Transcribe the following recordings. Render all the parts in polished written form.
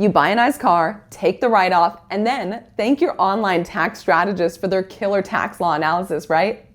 You buy a nice car, take the write-off, and then thank your online tax strategist for their killer tax law analysis, right?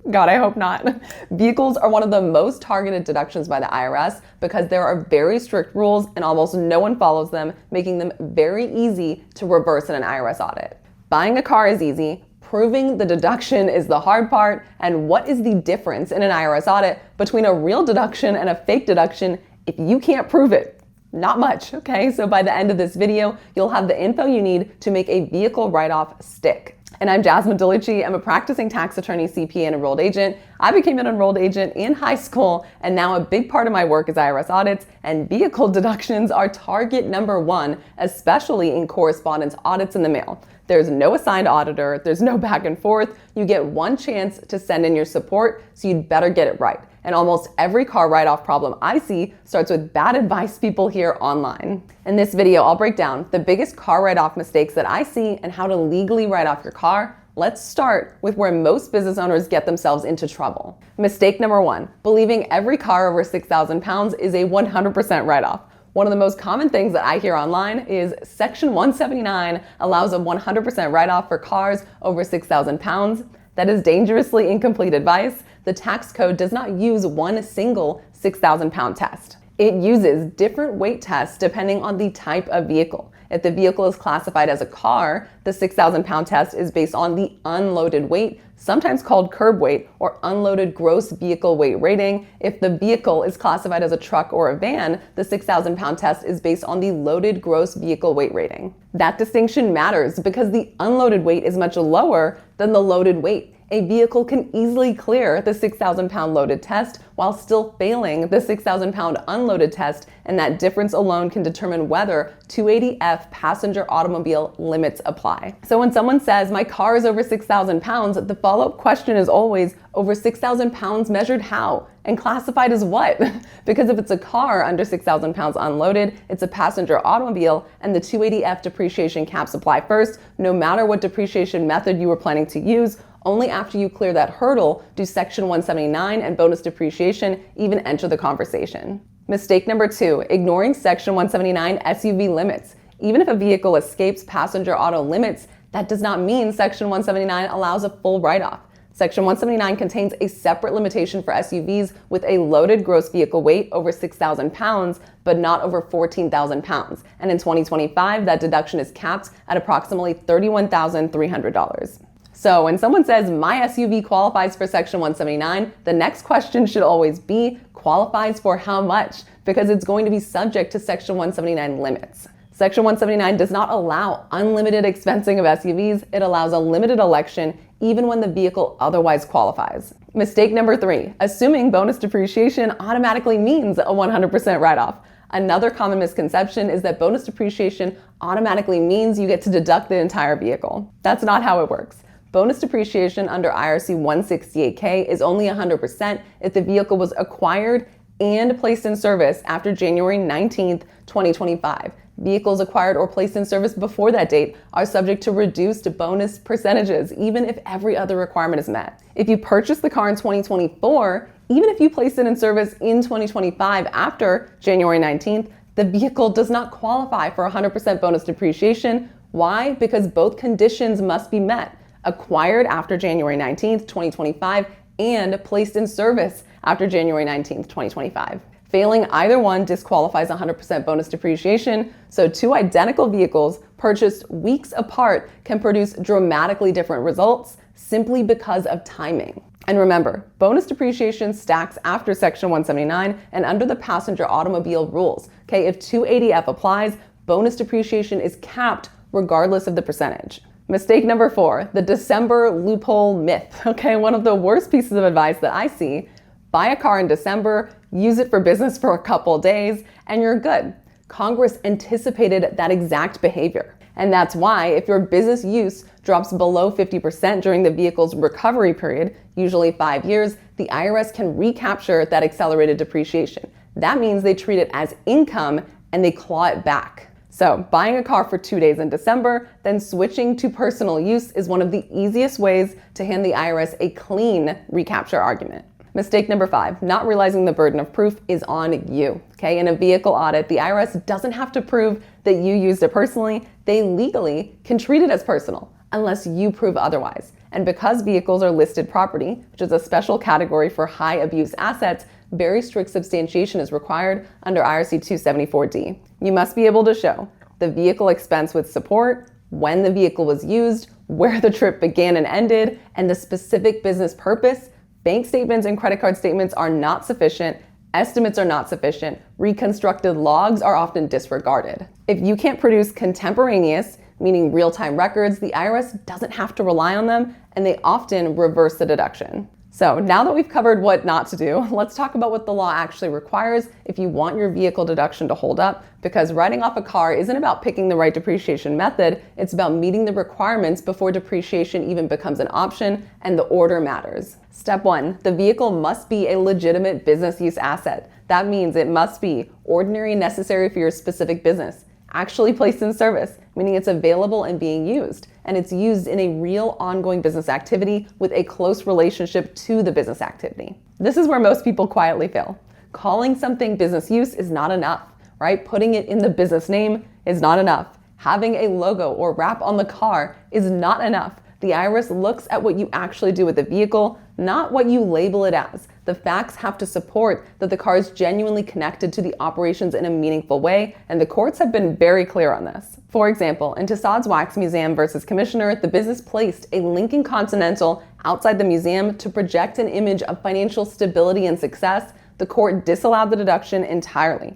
God, I hope not. Vehicles are one of the most targeted deductions by the IRS because there are very strict rules and almost no one follows them, making them very easy to reverse in an IRS audit. Buying a car is easy. Proving the deduction is the hard part. And what is the difference in an IRS audit between a real deduction and a fake deduction if you can't prove it? Not much, okay? So by the end of this video, you'll have the info you need to make a vehicle write-off stick. And I'm Jasmine DiLucci. I'm a practicing tax attorney, CPA, and enrolled agent. I became an enrolled agent in high school, and now a big part of my work is IRS audits, and vehicle deductions are target number one, especially in correspondence audits in the mail. There's no assigned auditor, there's no back and forth. You get one chance to send in your support, so you'd better get it right. And almost every car write-off problem I see starts with bad advice people hear online. In this video, I'll break down the biggest car write-off mistakes that I see and how to legally write off your car. Let's start with where most business owners get themselves into trouble. Mistake number one, believing every car over 6,000 pounds is a 100% write-off. One of the most common things that I hear online is Section 179 allows a 100% write-off for cars over 6,000 pounds. That is dangerously incomplete advice. The tax code does not use one single 6,000 pound test. It uses different weight tests depending on the type of vehicle. If the vehicle is classified as a car, the 6,000 pound test is based on the unloaded weight, sometimes called curb weight or unloaded gross vehicle weight rating. If the vehicle is classified as a truck or a van, the 6,000 pound test is based on the loaded gross vehicle weight rating. That distinction matters because the unloaded weight is much lower than the loaded weight. A vehicle can easily clear the 6,000 pound loaded test while still failing the 6,000 pound unloaded test, and that difference alone can determine whether 280F passenger automobile limits apply. So when someone says, my car is over 6,000 pounds, the follow-up question is always, over 6,000 pounds measured how? And classified as what? Because if it's a car under 6,000 pounds unloaded, it's a passenger automobile, and the 280F depreciation caps apply first, no matter what depreciation method you were planning to use. Only after you clear that hurdle do Section 179 and bonus depreciation even enter the conversation. Mistake number two, ignoring Section 179 SUV limits. Even if a vehicle escapes passenger auto limits, that does not mean Section 179 allows a full write-off. Section 179 contains a separate limitation for SUVs with a loaded gross vehicle weight over 6,000 pounds, but not over 14,000 pounds. And in 2025, that deduction is capped at approximately $31,300. So when someone says my SUV qualifies for Section 179, the next question should always be qualifies for how much? Because it's going to be subject to Section 179 limits. Section 179 does not allow unlimited expensing of SUVs. It allows a limited election even when the vehicle otherwise qualifies. Mistake number three, assuming bonus depreciation automatically means a 100% write-off. Another common misconception is that bonus depreciation automatically means you get to deduct the entire vehicle. That's not how it works. Bonus depreciation under IRC 168K is only 100% if the vehicle was acquired and placed in service after January 19th, 2025. Vehicles acquired or placed in service before that date are subject to reduced bonus percentages, even if every other requirement is met. If you purchase the car in 2024, even if you place it in service in 2025 after January 19th, the vehicle does not qualify for 100% bonus depreciation. Why? Because both conditions must be met. Acquired after January 19th, 2025, and placed in service after January 19th, 2025. Failing either one disqualifies 100% bonus depreciation, so two identical vehicles purchased weeks apart can produce dramatically different results simply because of timing. And remember, bonus depreciation stacks after Section 179 and under the passenger automobile rules. Okay, if 280F applies, bonus depreciation is capped regardless of the percentage. Mistake number four, the December loophole myth. Okay, one of the worst pieces of advice that I see, buy a car in December, use it for business for a couple days, and you're good. Congress anticipated that exact behavior. And that's why if your business use drops below 50% during the vehicle's recovery period, usually 5 years, the IRS can recapture that accelerated depreciation. That means they treat it as income and they claw it back. So buying a car for 2 days in December, then switching to personal use is one of the easiest ways to hand the IRS a clean recapture argument. Mistake number 5, not realizing the burden of proof is on you. Okay, in a vehicle audit, the IRS doesn't have to prove that you used it personally. They legally can treat it as personal unless you prove otherwise. And because vehicles are listed property, which is a special category for high abuse assets, very strict substantiation is required under IRC 274D. You must be able to show the vehicle expense with support, when the vehicle was used, where the trip began and ended, and the specific business purpose. Bank statements and credit card statements are not sufficient. Estimates are not sufficient. Reconstructed logs are often disregarded. If you can't produce contemporaneous, meaning real-time records, the IRS doesn't have to rely on them, and they often reverse the deduction. So now that we've covered what not to do, let's talk about what the law actually requires if you want your vehicle deduction to hold up, because writing off a car isn't about picking the right depreciation method, it's about meeting the requirements before depreciation even becomes an option, and the order matters. Step 1, the vehicle must be a legitimate business use asset. That means it must be ordinary and necessary for your specific business, actually placed in service, meaning it's available and being used, and it's used in a real ongoing business activity with a close relationship to the business activity. This is where most people quietly fail. Calling something business use is not enough, right? Putting it in the business name is not enough. Having a logo or wrap on the car is not enough. The IRS looks at what you actually do with the vehicle, not what you label it as. The facts have to support that the car is genuinely connected to the operations in a meaningful way, and the courts have been very clear on this. For example, in Tussaud's Wax Museum versus Commissioner, the business placed a Lincoln Continental outside the museum to project an image of financial stability and success. The court disallowed the deduction entirely.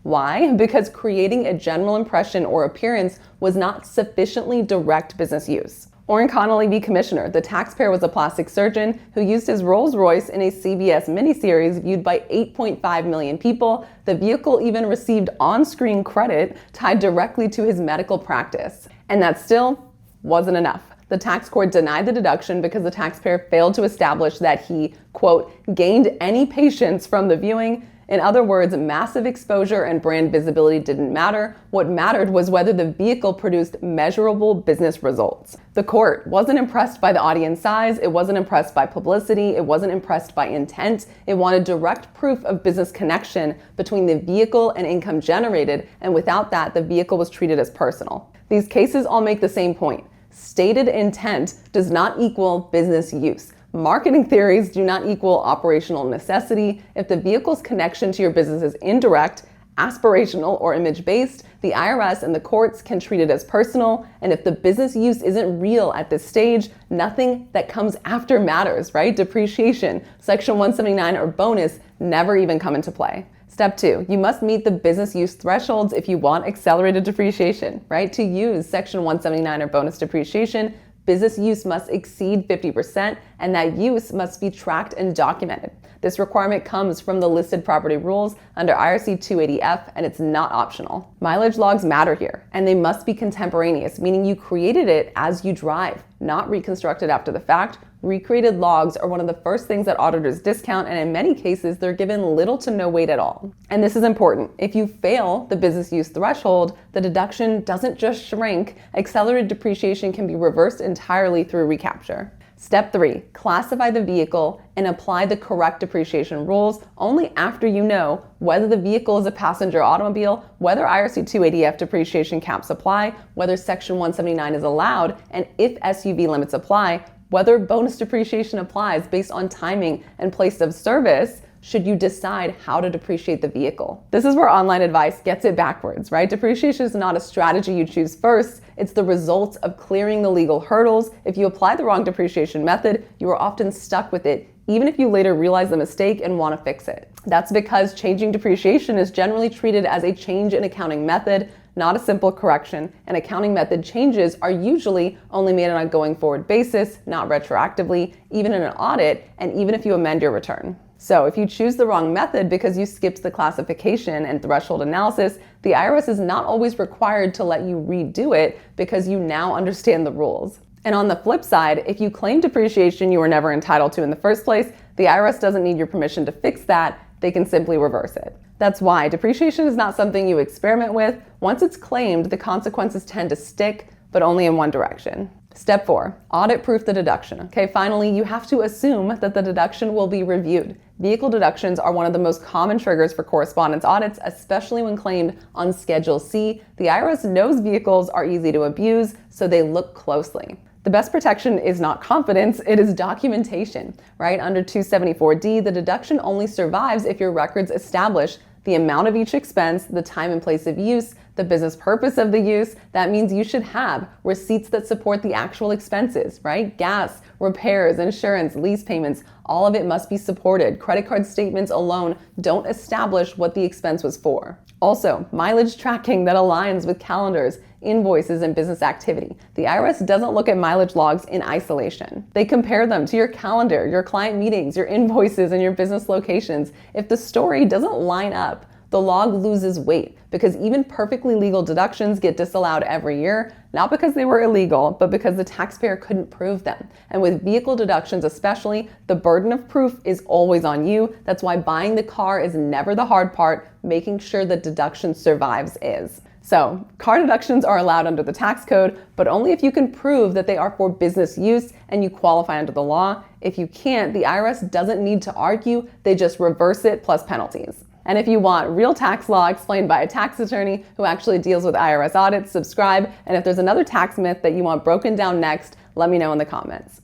Why? Because creating a general impression or appearance was not sufficiently direct business use. Or in Connolly v. Commissioner, the taxpayer was a plastic surgeon who used his Rolls Royce in a CBS miniseries viewed by 8.5 million people. The vehicle even received on-screen credit tied directly to his medical practice. And that still wasn't enough. The tax court denied the deduction because the taxpayer failed to establish that he, quote, gained any patients from the viewing. In other words, massive exposure and brand visibility didn't matter. What mattered was whether the vehicle produced measurable business results. The court wasn't impressed by the audience size, it wasn't impressed by publicity, it wasn't impressed by intent. It wanted direct proof of business connection between the vehicle and income generated, and without that, the vehicle was treated as personal. These cases all make the same point. Stated intent does not equal business use. Marketing theories do not equal operational necessity. If the vehicle's connection to your business is indirect, aspirational, or image-based, the IRS and the courts can treat it as personal. And if the business use isn't real at this stage, nothing that comes after matters, right? Depreciation, Section 179, or bonus never even come into play. Step 2, you must meet the business use thresholds if you want accelerated depreciation, right? To use Section 179 or bonus depreciation, business use must exceed 50%, and that use must be tracked and documented. This requirement comes from the listed property rules under IRC 280F, and it's not optional. Mileage logs matter here, and they must be contemporaneous, meaning you created it as you drive, not reconstructed after the fact. Recreated logs are one of the first things that auditors discount, and in many cases, they're given little to no weight at all. And this is important. If you fail the business use threshold, the deduction doesn't just shrink. Accelerated depreciation can be reversed entirely through recapture. Step 3, classify the vehicle and apply the correct depreciation rules only after you know whether the vehicle is a passenger automobile, whether IRC 280F depreciation caps apply, whether Section 179 is allowed, and if SUV limits apply, whether bonus depreciation applies based on timing and place of service, should you decide how to depreciate the vehicle. This is where online advice gets it backwards, right? Depreciation is not a strategy you choose first. It's the result of clearing the legal hurdles. If you apply the wrong depreciation method, you are often stuck with it, even if you later realize the mistake and want to fix it. That's because changing depreciation is generally treated as a change in accounting method, not a simple correction, and accounting method changes are usually only made on a going forward basis, not retroactively, even in an audit, and even if you amend your return. So if you choose the wrong method because you skipped the classification and threshold analysis, the IRS is not always required to let you redo it because you now understand the rules. And on the flip side, if you claim depreciation you were never entitled to in the first place, the IRS doesn't need your permission to fix that. They can simply reverse it. That's why depreciation is not something you experiment with. Once it's claimed, the consequences tend to stick, but only in one direction. Step 4, audit-proof the deduction. Okay, finally, you have to assume that the deduction will be reviewed. Vehicle deductions are one of the most common triggers for correspondence audits, especially when claimed on Schedule C. The IRS knows vehicles are easy to abuse, so they look closely. The best protection is not confidence, it is documentation, right? Under 274D, the deduction only survives if your records establish the amount of each expense, the time and place of use, the business purpose of the use. That means you should have receipts that support the actual expenses, right? Gas, repairs, insurance, lease payments, all of it must be supported. Credit card statements alone don't establish what the expense was for. Also, mileage tracking that aligns with calendars, invoices, and business activity. The IRS doesn't look at mileage logs in isolation. They compare them to your calendar, your client meetings, your invoices, and your business locations. If the story doesn't line up, the log loses weight because even perfectly legal deductions get disallowed every year, not because they were illegal, but because the taxpayer couldn't prove them. And with vehicle deductions especially, the burden of proof is always on you. That's why buying the car is never the hard part. Making sure that deduction survives is. So, car deductions are allowed under the tax code, but only if you can prove that they are for business use and you qualify under the law. If you can't, the IRS doesn't need to argue, they just reverse it plus penalties. And if you want real tax law explained by a tax attorney who actually deals with IRS audits, subscribe. And if there's another tax myth that you want broken down next, let me know in the comments.